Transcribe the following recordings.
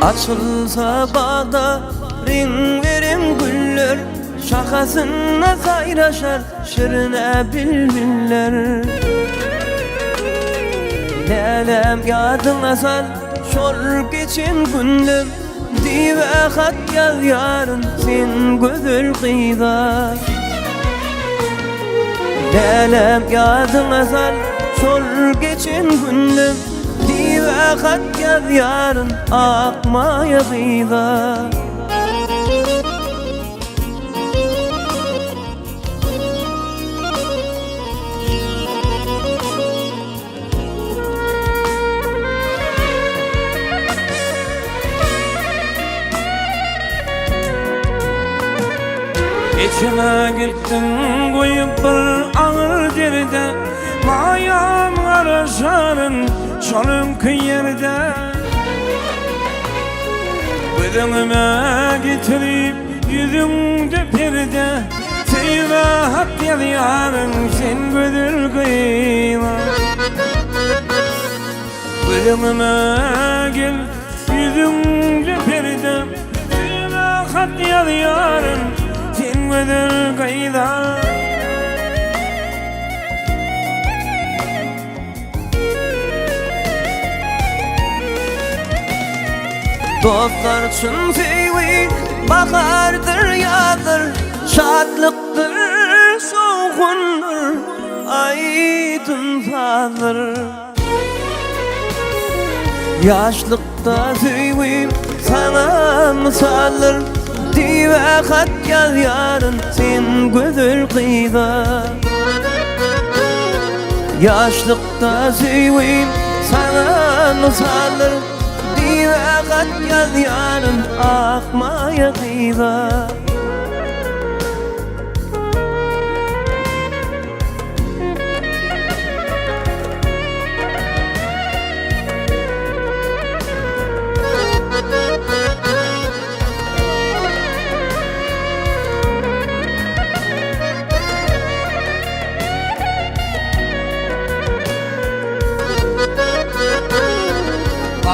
Açılsa bağda ring verin güller, şakasına kaynaşar şirine bülbüller. Lelem yadına sal şol geçin günlüm, dive hat yaz yarın sen gözül kıyda. Lelem yadına sal şol geçin günlüm, dive hat yaz yarın akmaya kıyda. İçime gittin koyup bir ağır deride, mayam araşarın şolum kıyerde. Gözüme getirip yüzümde perde, seyve hak yarın sen gözül kıyma. Gözüme gel yüzümde perde, seyve hak yarın sen gözül kıyma. Dostlar için sevi bahardır yazdır, şadlıktır soğukundur aydın fadır. Yaşlıkta sevi sana misaldır, dive hat yaz yarın sen gözül kıyda. Yaşlıkta sevi sana misaldır, dive hat yaz yarın akmaya kıyda.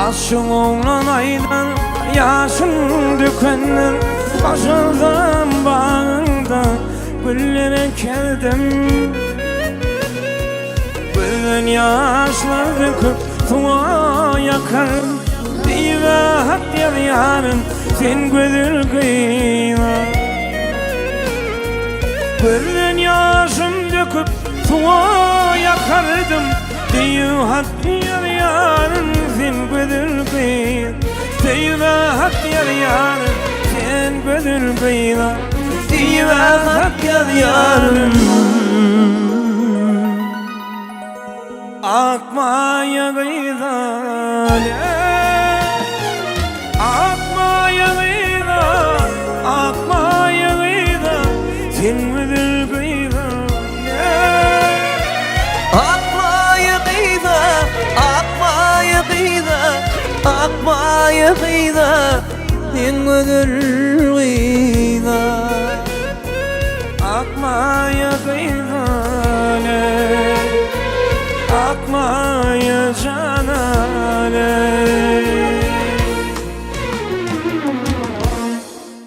Aşığın oğlan aydan yaşın dökenler, başıldım bağında güllere keldim. Gülden yaşlar döküp suğa yakarım, dive hat yar yarın sen gözül kıyma. Gülden yaşım döküp suğa yakardım, dive hat yar yarın sen gözül kıyma. Dive hat yar yarın sen gözül kıyma. Dive hat yaz yarın akmaya kıyda, akmaya kıyda, akmaya kıyda sen gözül kıyma. akmaya kıyda, akmaya kıyda, akmaya kıyda sen gözül